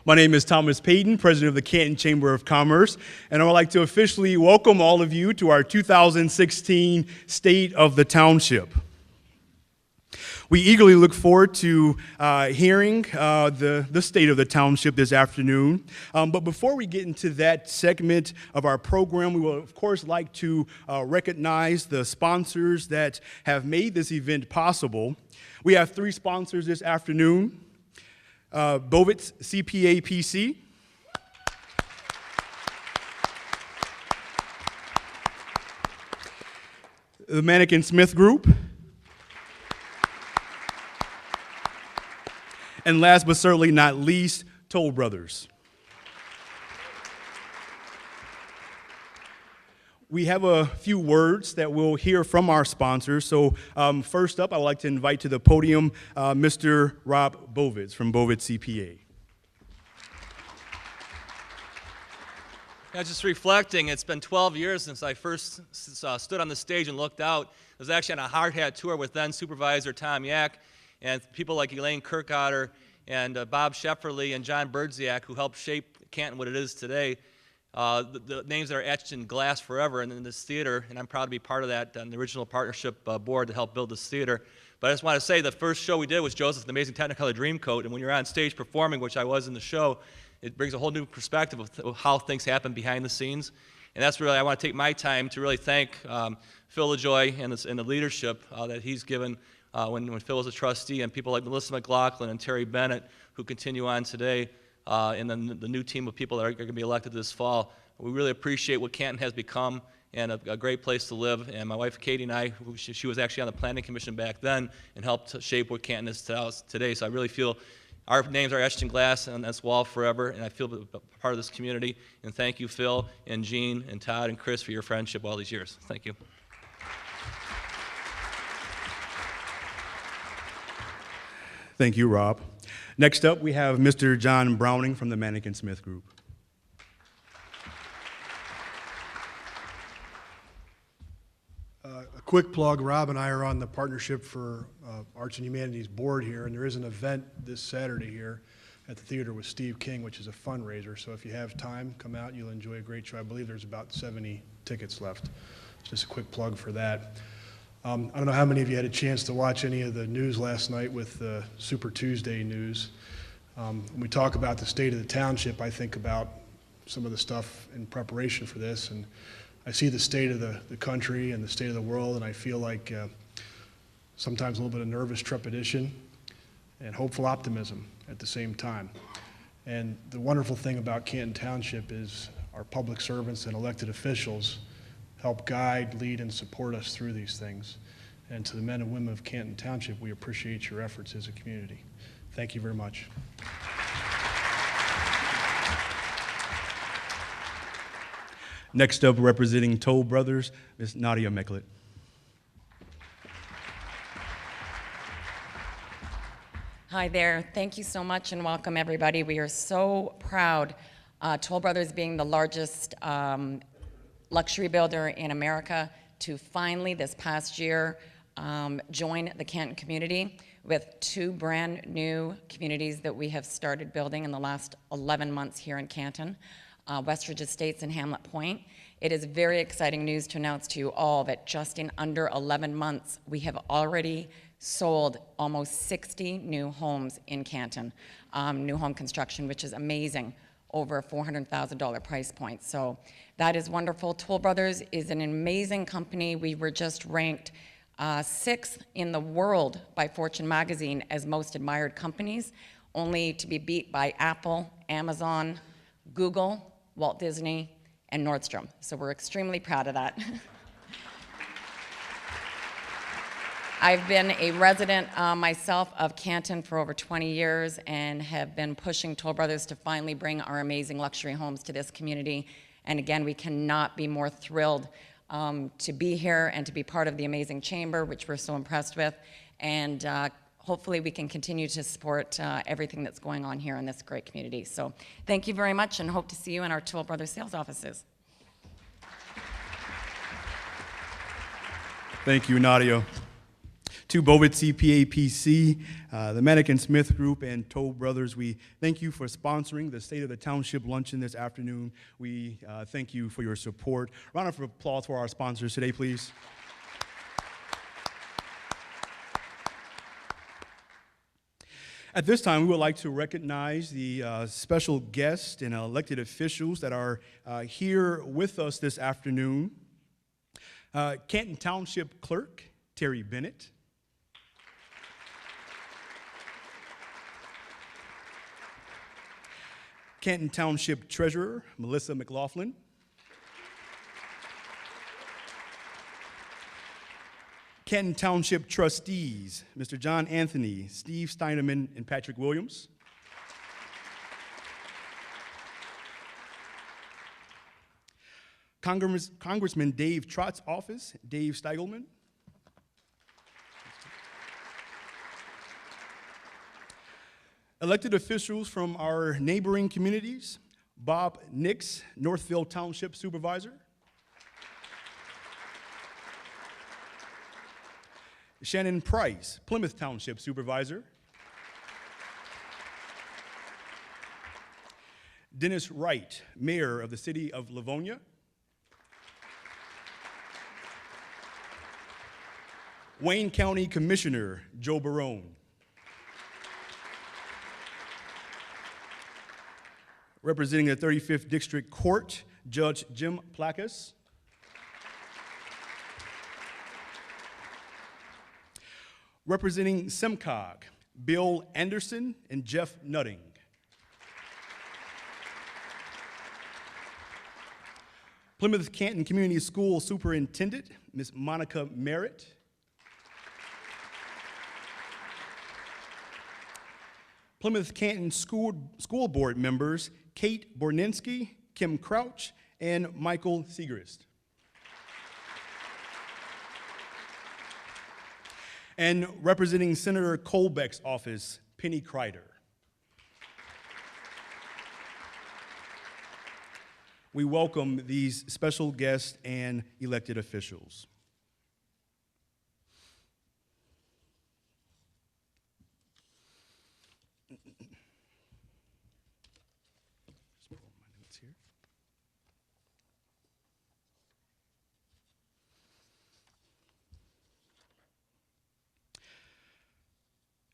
My name is Thomas Payton, president of the Canton Chamber of Commerce, and I would like to officially welcome all of you to our 2016 State of the Township. We eagerly look forward to hearing the state of the township this afternoon. But before we get into that segment of our program, we will, of course, like to recognize the sponsors that have made this event possible. We have three sponsors this afternoon. Bovitz CPA PC, the Mannequin Smith Group, and last but certainly not least, Toll Brothers. We have a few words that we'll hear from our sponsors. So first up, I'd like to invite to the podium Mr. Rob Bovitz from Bovitz CPA. Yeah, just reflecting, it's been 12 years since I first stood on the stage and looked out. I was actually on a hard hat tour with then Supervisor Tom Yak and people like Elaine Kirkotter and Bob Shefferly and John Birdziak, who helped shape Canton what it is today. The names that are etched in glass forever in this theater, and I'm proud to be part of that, the original partnership board to help build this theater. But I just want to say the first show we did was Joseph's Amazing Technicolor Dreamcoat, and when you're on stage performing, which I was in the show, it brings a whole new perspective of how things happen behind the scenes. And that's really, I want to take my time to really thank Phil LaJoy and the leadership that he's given when Phil was a trustee, and people like Melissa McLaughlin and Terry Bennett, who continue on today. And then the new team of people that are going to be elected this fall. We really appreciate what Canton has become and a great place to live. And my wife Katie and I, she was actually on the Planning Commission back then and helped shape what Canton is today. So I really feel our names are etched in glass on this wall forever, and I feel part of this community. And thank you, Phil and Gene and Todd and Chris, for your friendship all these years. Thank you. Thank you, Rob. Next up, we have Mr. John Browning from the Mannequin Smith Group. A quick plug, Rob and I are on the Partnership for Arts and Humanities board here, and there is an event this Saturday here at the theater with Steve King, which is a fundraiser. So if you have time, come out. You'll enjoy a great show. I believe there's about 70 tickets left. Just a quick plug for that. I don't know how many of you had a chance to watch any of the news last night with the Super Tuesday news. When we talk about the state of the township, I think about some of the stuff in preparation for this, and I see the state of the country and the state of the world, and I feel like sometimes a little bit of nervous trepidation and hopeful optimism at the same time. And the wonderful thing about Canton Township is our public servants and elected officials help guide, lead, and support us through these things. And to the men and women of Canton Township, we appreciate your efforts as a community. Thank you very much. Next up, representing Toll Brothers, Ms. Nadia Mecklet. Hi there. Thank you so much and welcome everybody. We are so proud, Toll Brothers being the largest luxury builder in America, to finally this past year join the Canton community with two brand new communities that we have started building in the last 11 months here in Canton, Westridge Estates and Hamlet Point. It is very exciting news to announce to you all that just in under 11 months, we have already sold almost 60 new homes in Canton, new home construction, which is amazing, over a $400,000 price point. So that is wonderful. Toll Brothers is an amazing company. We were just ranked 6th in the world by Fortune magazine as most admired companies, only to be beat by Apple, Amazon, Google, Walt Disney, and Nordstrom. So we're extremely proud of that. I've been a resident myself of Canton for over 20 years and have been pushing Toll Brothers to finally bring our amazing luxury homes to this community. And again, we cannot be more thrilled to be here and to be part of the amazing chamber, which we're so impressed with. And hopefully we can continue to support everything that's going on here in this great community. So thank you very much and hope to see you in our Toll Brothers sales offices. Thank you, Nadia. To Bovit CPA PC, the Manikin Smith Group, and Toll Brothers, we thank you for sponsoring the State of the Township luncheon this afternoon. We thank you for your support. Round of applause for our sponsors today, please. At this time, we would like to recognize the special guests and elected officials that are here with us this afternoon. Canton Township Clerk Terry Bennett. Canton Township Treasurer Melissa McLaughlin. Canton Township Trustees, Mr. John Anthony, Steve Steineman, and Patrick Williams. Congressman Dave Trott's office, Dave Steigelman. Elected officials from our neighboring communities, Bob Nix, Northville Township Supervisor. Shannon Price, Plymouth Township Supervisor. Dennis Wright, Mayor of the City of Livonia. Wayne County Commissioner Joe Barone. Representing the 35th District Court, Judge Jim Placas. Representing SEMCOG, Bill Anderson and Jeff Nutting. Plymouth Canton Community School Superintendent, Ms. Monica Merritt. Plymouth Canton School Board members, Kate Borninski, Kim Crouch, and Michael Segrist. And representing Senator Colbeck's office, Penny Kreider. We welcome these special guests and elected officials. Just pull my notes here.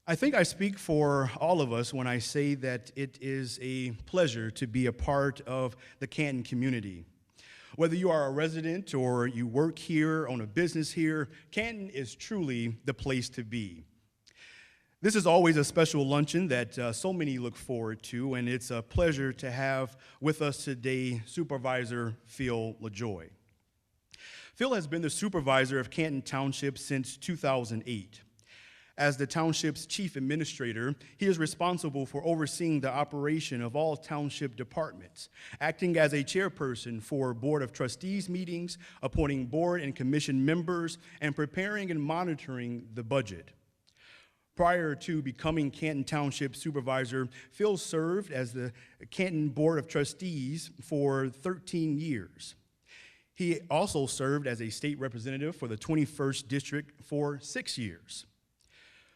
I think I speak for all of us when I say that it is a pleasure to be a part of the Canton community. Whether you are a resident or you work here, own a business here, Canton is truly the place to be. This is always a special luncheon that so many look forward to, and it's a pleasure to have with us today Supervisor Phil LaJoy. Phil has been the supervisor of Canton Township since 2008. As the township's chief administrator, he is responsible for overseeing the operation of all township departments, acting as a chairperson for Board of Trustees meetings, appointing board and commission members, and preparing and monitoring the budget. Prior to becoming Canton Township Supervisor, Phil served as the Canton Board of Trustees for 13 years. He also served as a state representative for the 21st District for 6 years.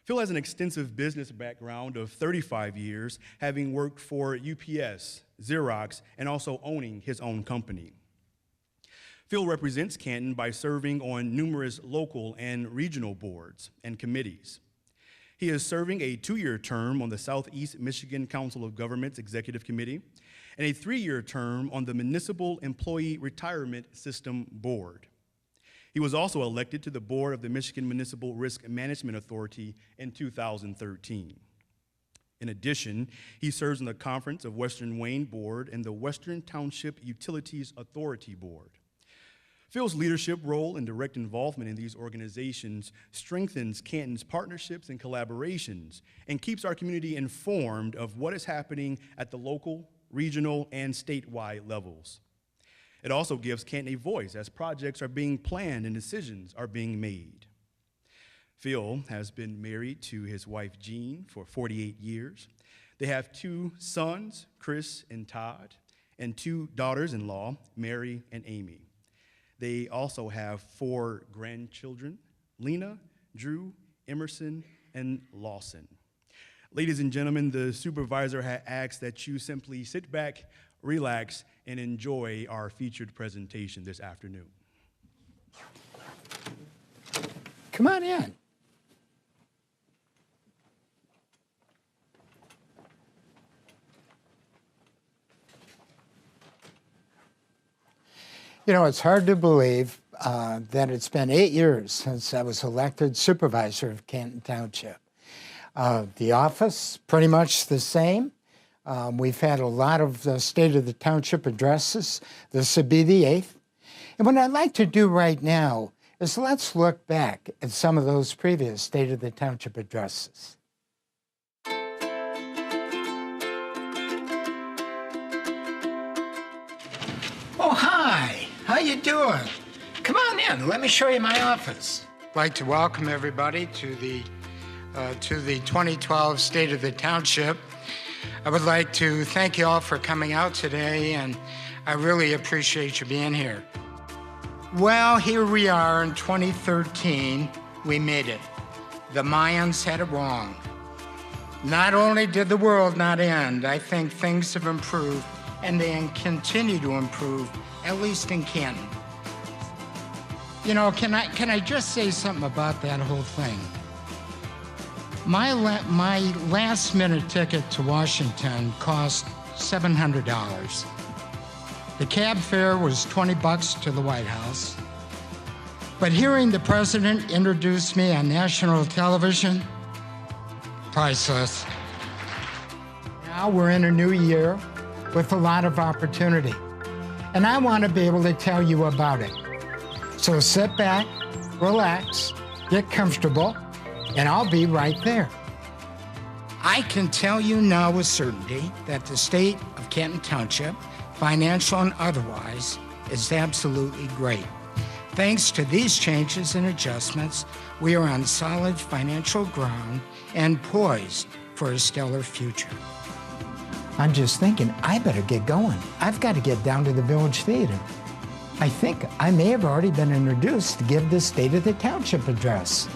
Phil has an extensive business background of 35 years, having worked for UPS, Xerox, and also owning his own company. Phil represents Canton by serving on numerous local and regional boards and committees. He is serving a 2-year term on the Southeast Michigan Council of Governments Executive Committee and a 3-year term on the Municipal Employee Retirement System Board. He was also elected to the board of the Michigan Municipal Risk Management Authority in 2013. In addition, he serves on the Conference of Western Wayne Board and the Western Township Utilities Authority Board. Phil's leadership role and direct involvement in these organizations strengthens Canton's partnerships and collaborations and keeps our community informed of what is happening at the local, regional, and statewide levels. It also gives Canton a voice as projects are being planned and decisions are being made. Phil has been married to his wife, Jean, for 48 years. They have 2 sons, Chris and Todd, and 2 daughters-in-law, Mary and Amy. They also have 4 grandchildren, Lena, Drew, Emerson, and Lawson. Ladies and gentlemen, the supervisor had asked that you simply sit back, relax, and enjoy our featured presentation this afternoon. Come on in. You know, it's hard to believe that it's been 8 years since I was elected supervisor of Canton Township. The office, pretty much the same. We've had a lot of the State of the Township addresses. This would be the 8th. And what I'd like to do right now is let's look back at some of those previous State of the Township addresses. Oh, hi. How you doing? Come on in. Let me show you my office. I'd like to welcome everybody to the 2012 State of the Township. I would like to thank you all for coming out today, and I really appreciate you being here. Well, here we are in 2013. We made it. The Mayans had it wrong. Not only did the world not end, I think things have improved, and they continue to improve, at least in Canton. You know, can I just say something about that whole thing? My last minute ticket to Washington cost $700. The cab fare was $20 to the White House. But hearing the president introduce me on national television, priceless. Now we're in a new year with a lot of opportunity, and I want to be able to tell you about it. So sit back, relax, get comfortable, and I'll be right there. I can tell you now with certainty that the state of Canton Township, financial and otherwise, is absolutely great. Thanks to these changes and adjustments, we are on solid financial ground and poised for a stellar future. I'm just thinking, I better get going. I've got to get down to the Village Theater. I think I may have already been introduced to give the State of the Township address.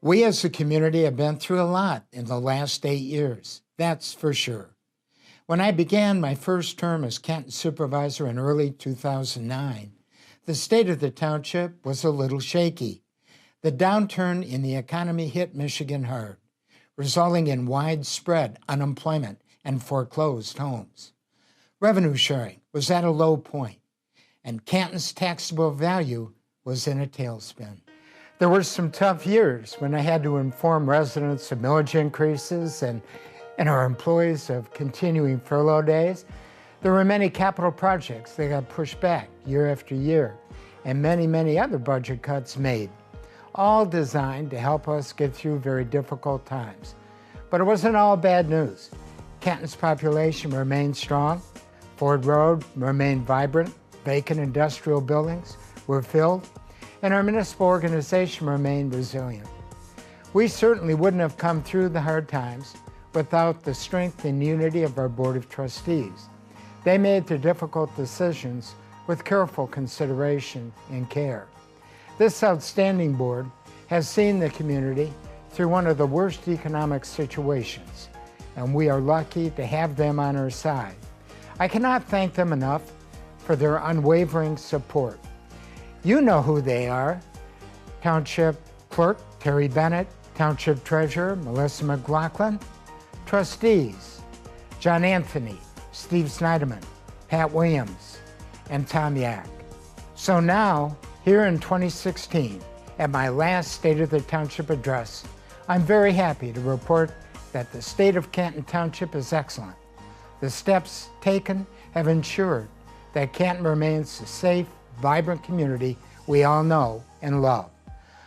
We as a community have been through a lot in the last 8 years, that's for sure. When I began my first term as Canton supervisor in early 2009, the state of the township was a little shaky. The downturn in the economy hit Michigan hard, resulting in widespread unemployment and foreclosed homes. Revenue sharing was at a low point, and Canton's taxable value was in a tailspin. There were some tough years when I had to inform residents of millage increases and our employees of continuing furlough days. There were many capital projects that got pushed back year after year, and many, many other budget cuts made, all designed to help us get through very difficult times. But it wasn't all bad news. Canton's population remained strong, Ford Road remained vibrant, vacant industrial buildings were filled, and our municipal organization remained resilient. We certainly wouldn't have come through the hard times without the strength and unity of our Board of Trustees. They made their difficult decisions with careful consideration and care. This outstanding board has seen the community through one of the worst economic situations, and we are lucky to have them on our side. I cannot thank them enough for their unwavering support. You know who they are. Township Clerk Terry Bennett, Township Treasurer Melissa McLaughlin, Trustees John Anthony, Steve Snyderman, Pat Williams, and Tom Yak. So now, here in 2016, at my last State of the Township address, I'm very happy to report that the state of Canton Township is excellent. The steps taken have ensured that Canton remains a safe, vibrant community we all know and love.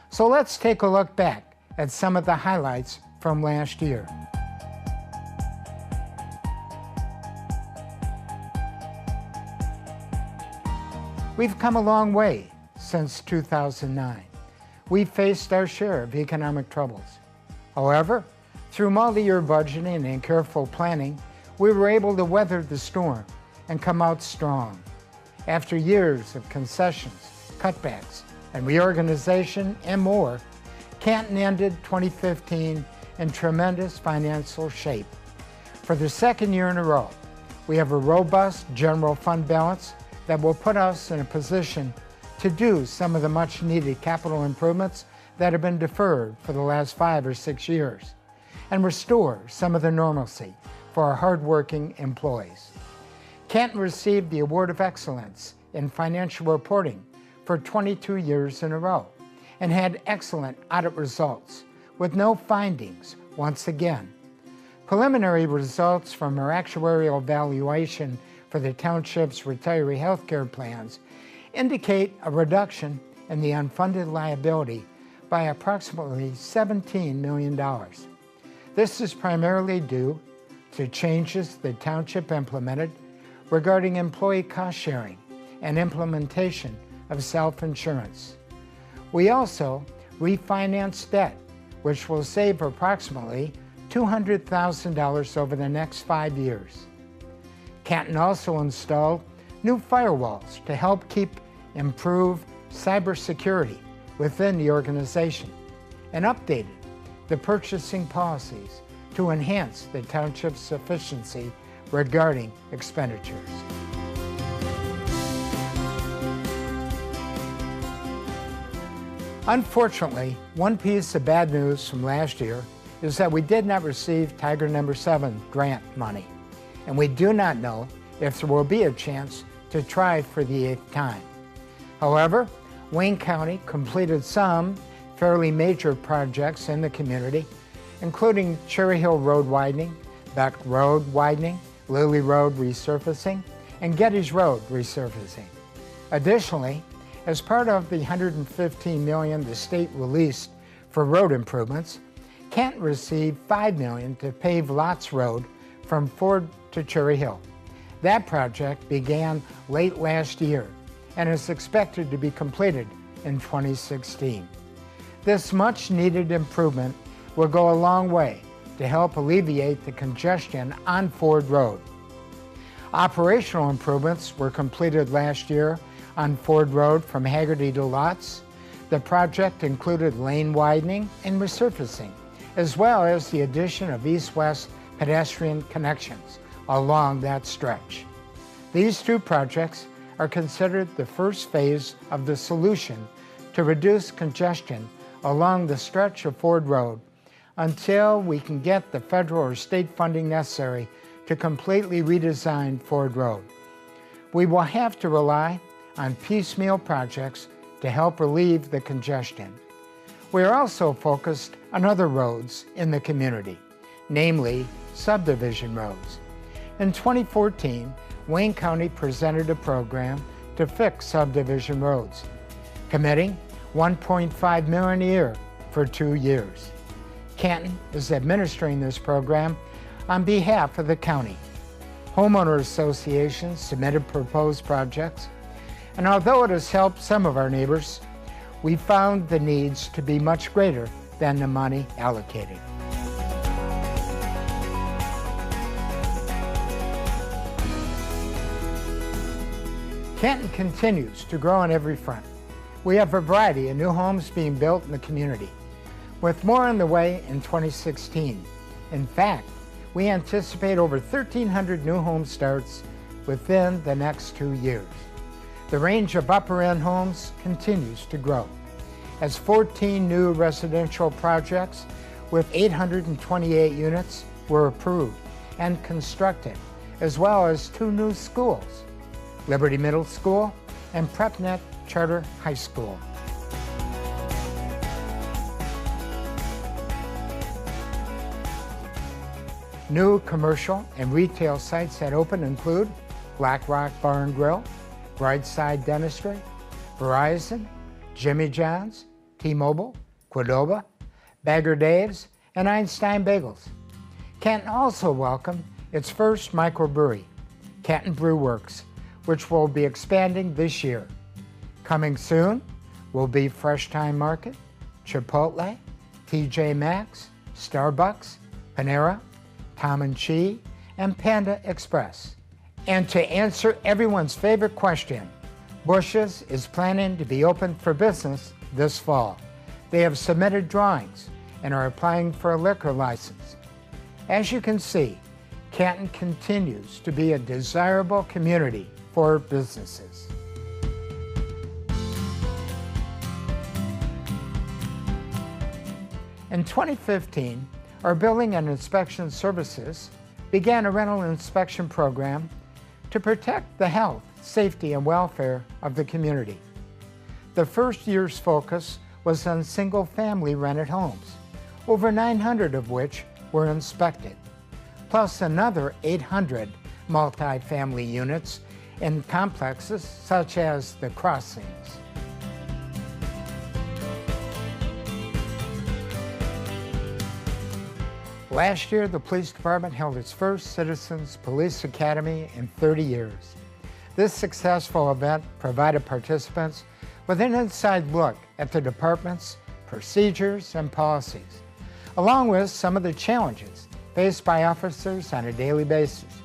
So let's take a look back at some of the highlights from last year. We've come a long way since 2009. We've faced our share of economic troubles. However, through multi-year budgeting and careful planning, we were able to weather the storm and come out strong. After years of concessions, cutbacks, and reorganization and more, Canton ended 2015 in tremendous financial shape. For the second year in a row, we have a robust general fund balance that will put us in a position to do some of the much needed capital improvements that have been deferred for the last 5 or 6 years and restore some of the normalcy for our hardworking employees. Canton received the Award of Excellence in Financial Reporting for 22 years in a row and had excellent audit results with no findings once again. Preliminary results from our actuarial valuation for the township's retiree health care plans indicate a reduction in the unfunded liability by approximately $17 million. This is primarily due to changes the township implemented regarding employee cost sharing and implementation of self-insurance. We also refinanced debt, which will save approximately $200,000 over the next 5 years. Canton also installed new firewalls to help improve cybersecurity within the organization and updated the purchasing policies to enhance the township's efficiency regarding expenditures. Unfortunately, one piece of bad news from last year is that we did not receive Tiger No. 7 grant money, and we do not know if there will be a chance to try for the 8th time. However, Wayne County completed some fairly major projects in the community, including Cherry Hill Road widening, Beck Road widening, Lily Road resurfacing, and Geddes Road resurfacing. Additionally, as part of the $115 million the state released for road improvements, Canton received $5 million to pave Lots Road from Ford to Cherry Hill. That project began late last year and is expected to be completed in 2016. This much-needed improvement will go a long way to help alleviate the congestion on Ford Road. Operational improvements were completed last year on Ford Road from Haggerty to Lots. The project included lane widening and resurfacing, as well as the addition of east-west pedestrian connections along that stretch. These two projects are considered the first phase of the solution to reduce congestion along the stretch of Ford Road until we can get the federal or state funding necessary to completely redesign Ford Road. We will have to rely on piecemeal projects to help relieve the congestion. We are also focused on other roads in the community, namely subdivision roads. In 2014, Wayne County presented a program to fix subdivision roads, committing $1.5 million a year for 2 years. Canton is administering this program on behalf of the county. Homeowner associations submitted proposed projects, and although it has helped some of our neighbors, we found the needs to be much greater than the money allocated. Canton continues to grow on every front. We have a variety of new homes being built in the community, with more on the way in 2016. In fact, we anticipate over 1,300 new home starts within the next 2 years. The range of upper-end homes continues to grow, as 14 new residential projects with 828 units were approved and constructed, as well as 2 new schools, Liberty Middle School and PrepNet Charter High School. New commercial and retail sites that open include Black Rock Bar and Grill, Brightside Dentistry, Verizon, Jimmy John's, T-Mobile, Qdoba, Bagger Dave's, and Einstein Bagels. Canton also welcomed its first microbrewery, Canton Brew Works, which will be expanding this year. Coming soon will be Fresh Time Market, Chipotle, TJ Maxx, Starbucks, Panera, Tom & Chi, and Panda Express. And to answer everyone's favorite question, Bush's is planning to be open for business this fall. They have submitted drawings and are applying for a liquor license. As you can see, Canton continues to be a desirable community for businesses. In 2015, our Building and Inspection Services began a rental inspection program to protect the health, safety, and welfare of the community. The first year's focus was on single-family rented homes, over 900 of which were inspected, plus another 800 multi-family units in complexes such as the Crossings. Last year, the police department held its first Citizens Police Academy in 30 years. This successful event provided participants with an inside look at the department's procedures and policies, along with some of the challenges faced by officers on a daily basis.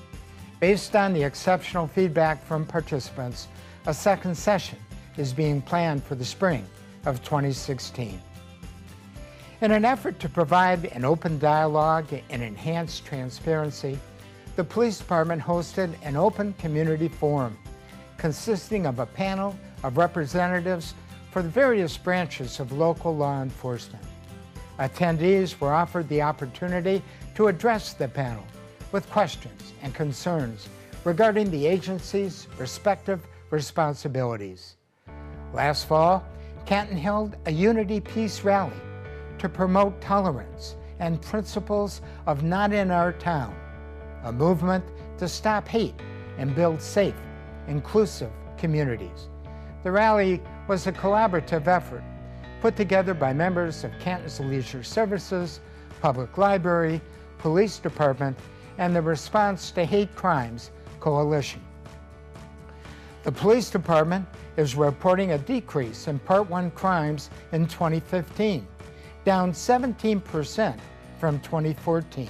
Based on the exceptional feedback from participants, a second session is being planned for the spring of 2016. In an effort to provide an open dialogue and enhance transparency, the police department hosted an open community forum consisting of a panel of representatives for the various branches of local law enforcement. Attendees were offered the opportunity to address the panel with questions and concerns regarding the agency's respective responsibilities. Last fall, Canton held a Unity Peace Rally to promote tolerance and principles of Not in Our Town, a movement to stop hate and build safe, inclusive communities. The rally was a collaborative effort put together by members of Canton's Leisure Services, Public Library, Police Department, and the Response to Hate Crimes Coalition. The Police Department is reporting a decrease in Part 1 crimes in 2015, down 17% from 2014.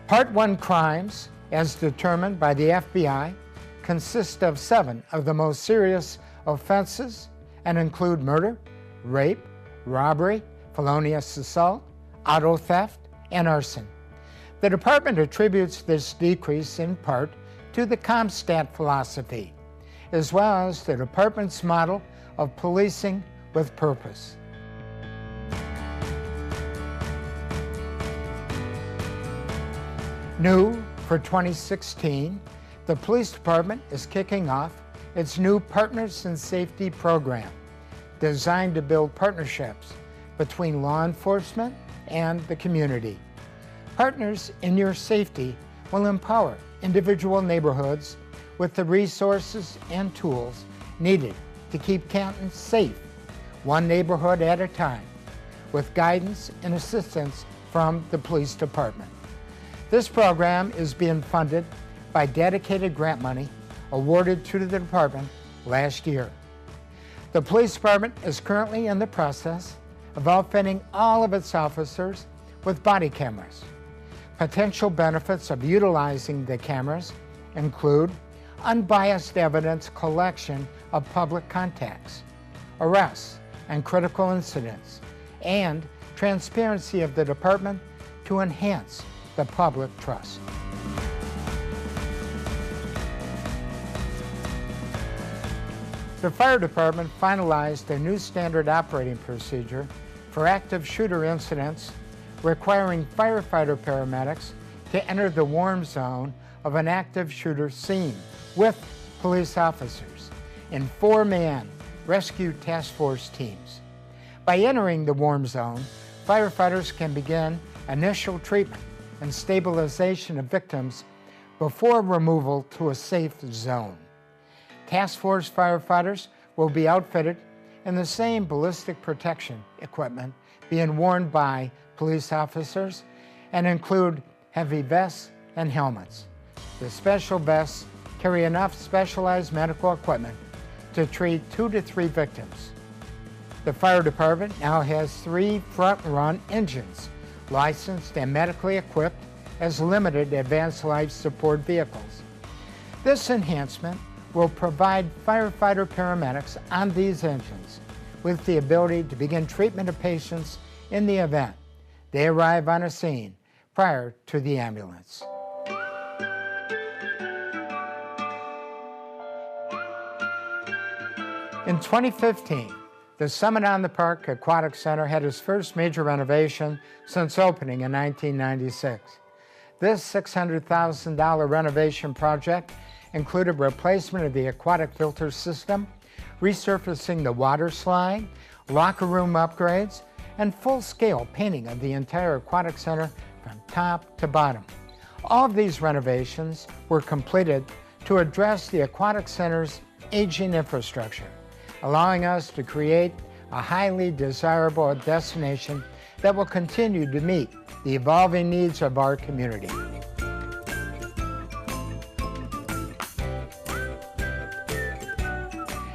Part 1 crimes, as determined by the FBI, consist of 7 of the most serious offenses and include murder, rape, robbery, felonious assault, auto theft, and arson. The department attributes this decrease in part to the CompStat philosophy, as well as the department's model of policing with purpose. New for 2016, the police department is kicking off its new Partners in Safety program, designed to build partnerships between law enforcement and the community. Partners in Your Safety will empower individual neighborhoods with the resources and tools needed to keep Canton safe, one neighborhood at a time, with guidance and assistance from the police department. This program is being funded by dedicated grant money awarded to the department last year. The police department is currently in the process of outfitting all of its officers with body cameras. Potential benefits of utilizing the cameras include unbiased evidence collection of public contacts, arrests and critical incidents, and transparency of the department to enhance the public trust. The fire department finalized a new standard operating procedure for active shooter incidents requiring firefighter paramedics to enter the warm zone of an active shooter scene with police officers in 4-man rescue task force teams. By entering the warm zone, firefighters can begin initial treatment and stabilization of victims before removal to a safe zone. Task force firefighters will be outfitted in the same ballistic protection equipment being worn by police officers and include heavy vests and helmets. The special vests carry enough specialized medical equipment to treat 2 to 3 victims. The fire department now has 3 front-run engines, licensed and medically equipped as limited advanced life support vehicles. This enhancement will provide firefighter paramedics on these engines with the ability to begin treatment of patients in the event they arrive on a scene prior to the ambulance. In 2015, the Summit on the Park Aquatic Center had its first major renovation since opening in 1996. This $600,000 renovation project included replacement of the aquatic filter system, resurfacing the water slide, locker room upgrades, and full-scale painting of the entire aquatic center from top to bottom. All of these renovations were completed to address the aquatic center's aging infrastructure, allowing us to create a highly desirable destination that will continue to meet the evolving needs of our community.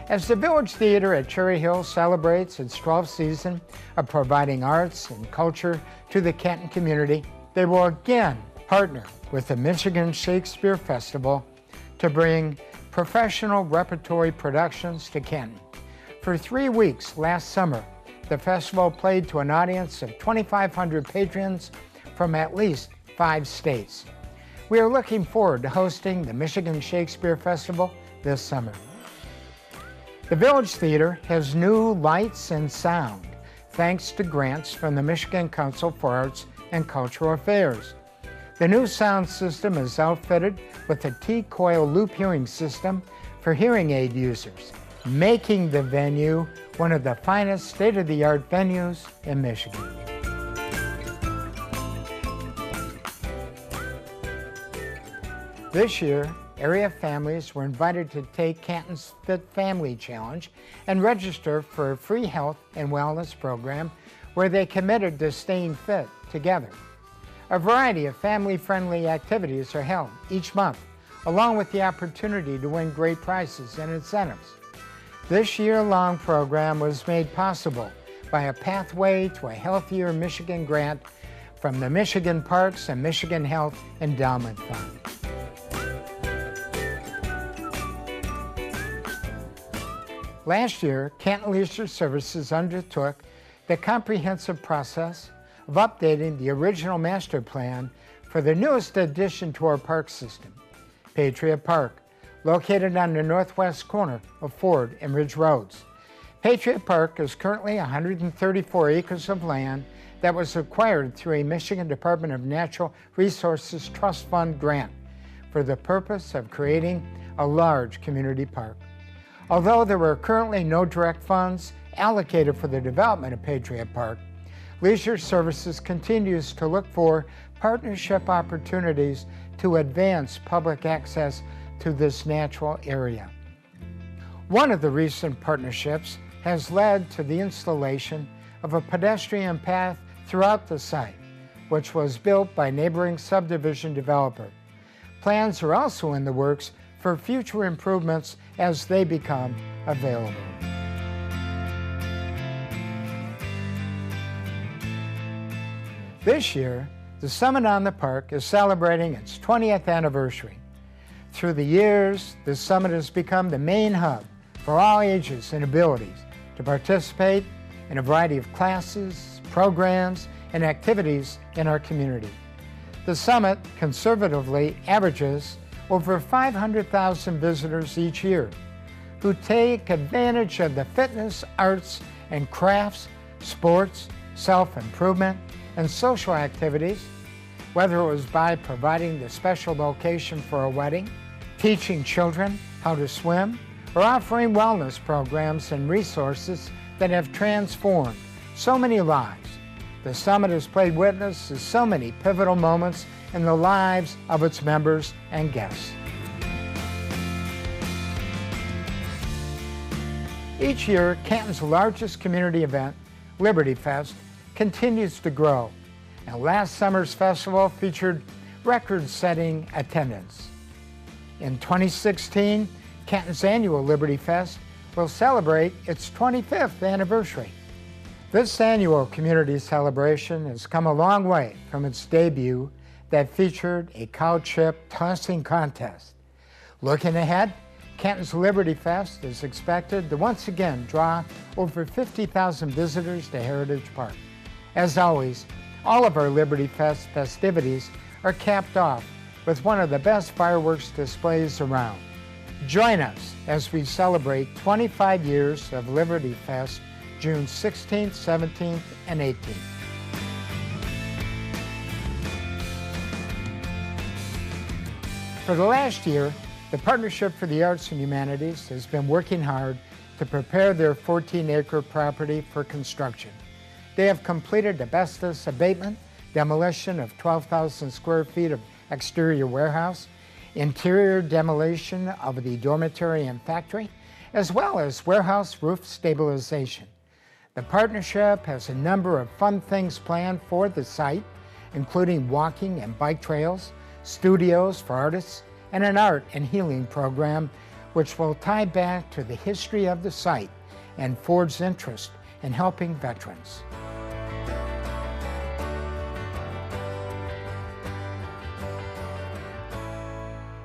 As the Village Theater at Cherry Hill celebrates its 12th season of providing arts and culture to the Canton community, they will again partner with the Michigan Shakespeare Festival to bring professional repertory productions to Canton. For 3 weeks last summer, the festival played to an audience of 2,500 patrons from at least 5 states. We are looking forward to hosting the Michigan Shakespeare Festival this summer. The Village Theater has new lights and sound, thanks to grants from the Michigan Council for Arts and Cultural Affairs. The new sound system is outfitted with a T-coil loop hearing system for hearing aid users, making the venue one of the finest state-of-the-art venues in Michigan. This year, area families were invited to take Canton's Fit Family Challenge and register for a free health and wellness program where they committed to staying fit together. A variety of family-friendly activities are held each month, along with the opportunity to win great prizes and incentives. This year-long program was made possible by a Pathway to a Healthier Michigan grant from the Michigan Parks and Michigan Health Endowment Fund. Last year, Canton Leisure Services undertook the comprehensive process of updating the original master plan for the newest addition to our park system, Patriot Park, located on the northwest corner of Ford and Ridge Roads. Patriot Park is currently 134 acres of land that was acquired through a Michigan Department of Natural Resources Trust Fund grant for the purpose of creating a large community park. Although there were currently no direct funds allocated for the development of Patriot Park, Leisure Services continues to look for partnership opportunities to advance public access to this natural area. One of the recent partnerships has led to the installation of a pedestrian path throughout the site, which was built by neighboring subdivision developer. Plans are also in the works for future improvements as they become available. This year, the Summit on the Park is celebrating its 20th anniversary. Through the years, the Summit has become the main hub for all ages and abilities to participate in a variety of classes, programs, and activities in our community. The Summit conservatively averages over 500,000 visitors each year who take advantage of the fitness, arts, and crafts, sports, self-improvement, and social activities, whether it was by providing the special location for a wedding, teaching children how to swim, or offering wellness programs and resources that have transformed so many lives. The Summit has played witness to so many pivotal moments in the lives of its members and guests. Each year, Canton's largest community event, Liberty Fest, continues to grow, and last summer's festival featured record-setting attendance. In 2016, Canton's annual Liberty Fest will celebrate its 25th anniversary. This annual community celebration has come a long way from its debut that featured a cow chip tossing contest. Looking ahead, Canton's Liberty Fest is expected to once again draw over 50,000 visitors to Heritage Park. As always, all of our Liberty Fest festivities are capped off with one of the best fireworks displays around. Join us as we celebrate 25 years of Liberty Fest, June 16th, 17th, and 18th. For the last year, the Partnership for the Arts and Humanities has been working hard to prepare their 14-acre property for construction. They have completed asbestos abatement, demolition of 12,000 square feet of exterior warehouse, interior demolition of the dormitory and factory, as well as warehouse roof stabilization. The partnership has a number of fun things planned for the site, including walking and bike trails, studios for artists, and an art and healing program which will tie back to the history of the site and forge interest in helping veterans.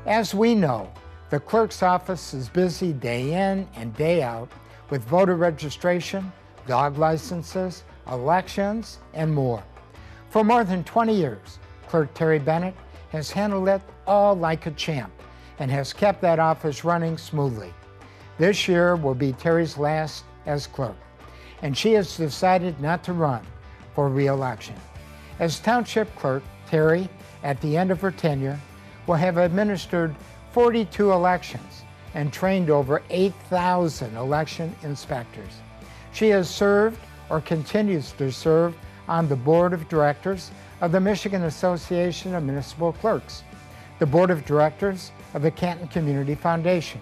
As we know, the clerk's office is busy day in and day out with voter registration, dog licenses, elections, and more. For more than 20 years, Clerk Terry Bennett has handled it all like a champ and has kept that office running smoothly. This year will be Terry's last as clerk, and she has decided not to run for re-election. As township clerk, Terry, at the end of her tenure, will have administered 42 elections and trained over 8,000 election inspectors. She has served or continues to serve on the board of directors of the Michigan Association of Municipal Clerks, the board of directors of the Canton Community Foundation,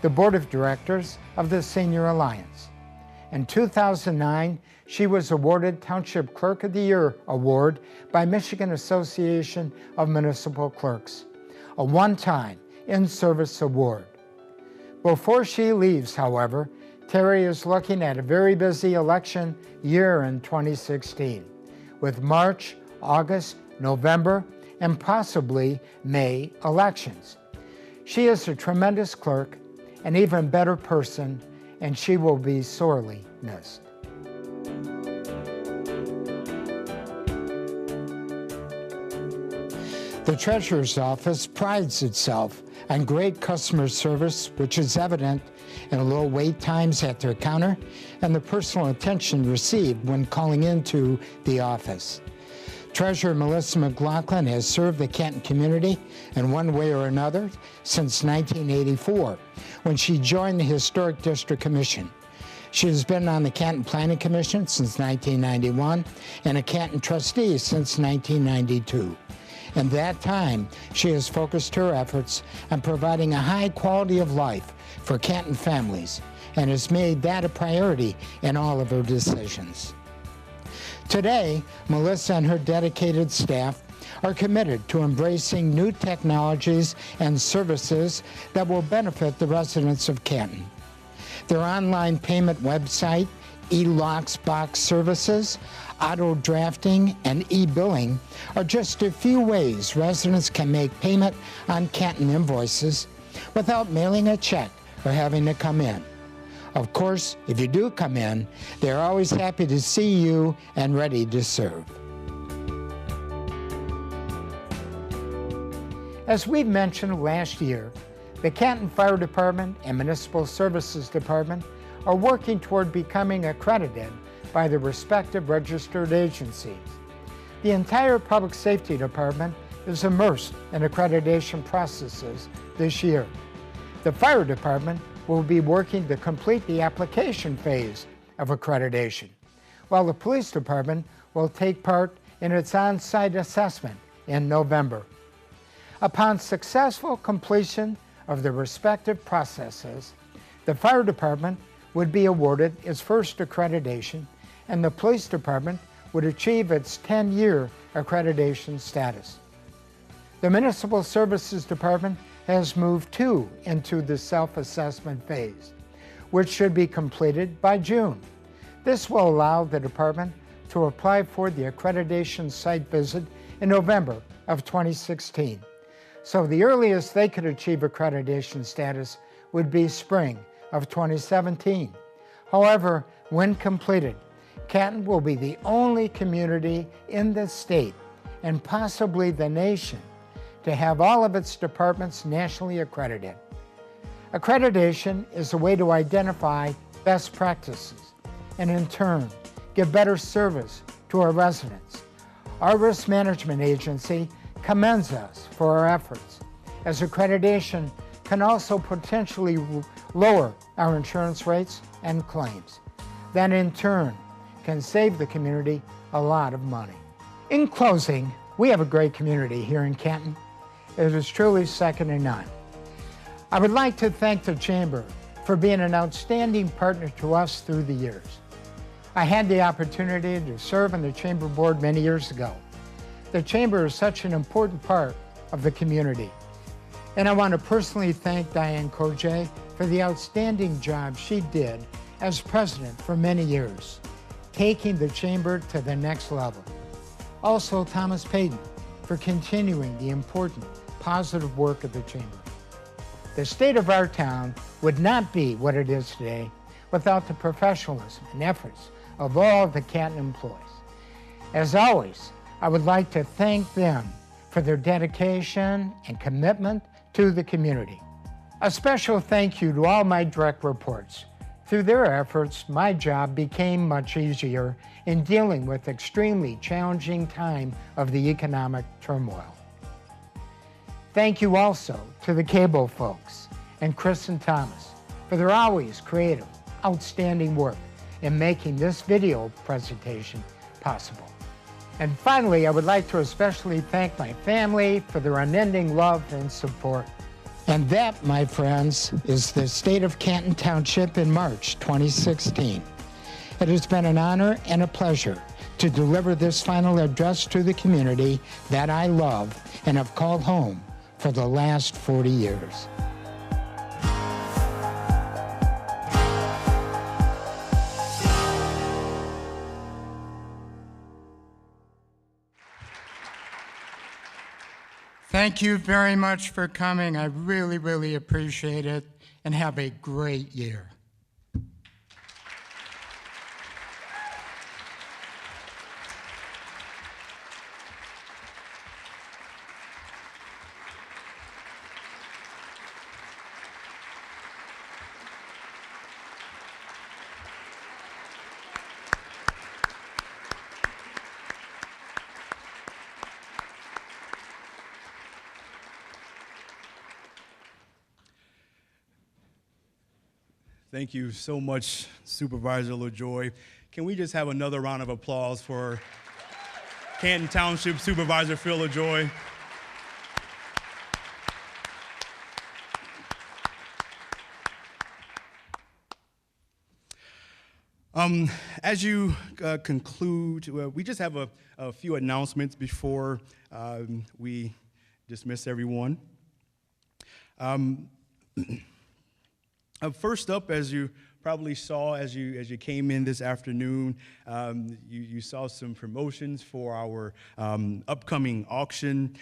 the board of directors of the Senior Alliance. In 2009, she was awarded Township Clerk of the Year Award by Michigan Association of Municipal Clerks, a one-time in-service award. Before she leaves, however, Terry is looking at a very busy election year in 2016, with March, August, November, and possibly May elections. She is a tremendous clerk, an even better person, and she will be sorely missed. The Treasurer's Office prides itself on great customer service, which is evident in low wait times at their counter and the personal attention received when calling into the office. Treasurer Melissa McLaughlin has served the Canton community in one way or another since 1984, when she joined the Historic District Commission. She has been on the Canton Planning Commission since 1991 and a Canton trustee since 1992. In that time, she has focused her efforts on providing a high quality of life for Canton families and has made that a priority in all of her decisions. Today, Melissa and her dedicated staff are committed to embracing new technologies and services that will benefit the residents of Canton. Their online payment website, e-locks box services, auto drafting, and e-billing are just a few ways residents can make payment on Canton invoices without mailing a check or having to come in. Of course, if you do come in, they're always happy to see you and ready to serve. As we mentioned last year, the Canton Fire Department and Municipal Services Department are working toward becoming accredited by the respective registered agencies. The entire Public Safety Department is immersed in accreditation processes this year. The Fire Department will be working to complete the application phase of accreditation, while the Police Department will take part in its on-site assessment in November. Upon successful completion of the respective processes, the Fire Department would be awarded its first accreditation, and the Police Department would achieve its 10-year accreditation status. The Municipal Services Department has moved too into the self-assessment phase, which should be completed by June. This will allow the department to apply for the accreditation site visit in November of 2016. So the earliest they could achieve accreditation status would be spring of 2017. However, when completed, Canton will be the only community in the state and possibly the nation to have all of its departments nationally accredited. Accreditation is a way to identify best practices and in turn give better service to our residents. Our risk management agency commends us for our efforts, as accreditation can also potentially lower our insurance rates and claims. That in turn can save the community a lot of money. In closing, we have a great community here in Canton. It is truly second to none. I would like to thank the Chamber for being an outstanding partner to us through the years. I had the opportunity to serve on the Chamber Board many years ago. The Chamber is such an important part of the community. And I want to personally thank Diane Kojay for the outstanding job she did as president for many years, taking the Chamber to the next level. Also, Thomas Payton for continuing the important, positive work of the Chamber. The state of our town would not be what it is today without the professionalism and efforts of all the Canton employees. As always, I would like to thank them for their dedication and commitment to the community. A special thank you to all my direct reports. Through their efforts, my job became much easier in dealing with extremely challenging time of the economic turmoil. Thank you also to the cable folks and Chris and Thomas for their always creative, outstanding work in making this video presentation possible. And finally, I would like to especially thank my family for their unending love and support. And that, my friends, is the State of Canton Township in March 2016. It has been an honor and a pleasure to deliver this final address to the community that I love and have called home for the last 40 years. Thank you very much for coming. I really, really appreciate it, and have a great year. Thank you so much, Supervisor LaJoy. Can we just have another round of applause for Canton Township Supervisor Phil LaJoy? As you conclude, we just have a few announcements before we dismiss everyone. First up, as you probably saw as you came in this afternoon, you saw some promotions for our upcoming auction.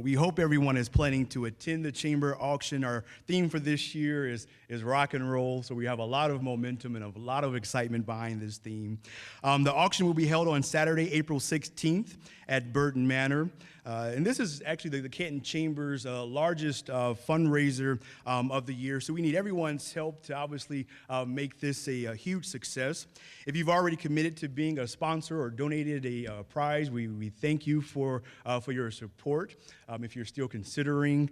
We hope everyone is planning to attend the Chamber auction. Our theme for this year is rock and roll, so we have a lot of momentum and a lot of excitement behind this theme. The auction will be held on Saturday, April 16th at Burton Manor. And this is actually the Canton Chamber's largest fundraiser of the year, so we need everyone's help to obviously make this a huge success. If you've already committed to being a sponsor or donated a prize, we thank you for your support. If you're still considering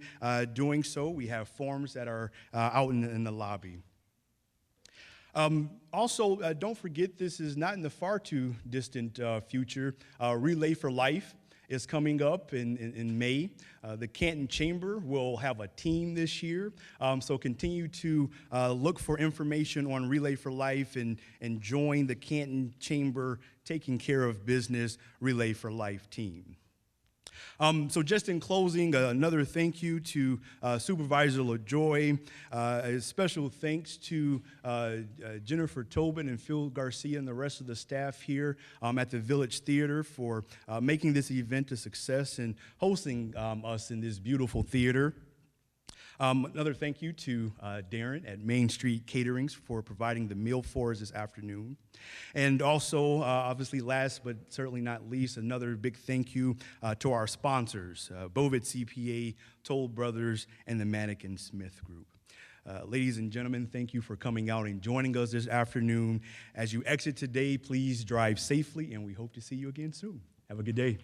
doing so, we have forms that are out in the lobby. Also, don't forget, this is not in the far too distant future. Relay for Life is coming up in May. The Canton Chamber will have a team this year, so continue to look for information on Relay for Life and join the Canton Chamber Taking Care of Business Relay for Life team. So just in closing, another thank you to Supervisor LaJoy. A special thanks to Jennifer Tobin and Phil Garcia and the rest of the staff here at the Village Theater for making this event a success and hosting us in this beautiful theater. Another thank you to Darren at Main Street Caterings for providing the meal for us this afternoon. And also, obviously last but certainly not least, another big thank you to our sponsors, Bovid CPA, Toll Brothers, and the Mannequin Smith Group. Ladies and gentlemen, thank you for coming out and joining us this afternoon. As you exit today, please drive safely, and we hope to see you again soon. Have a good day.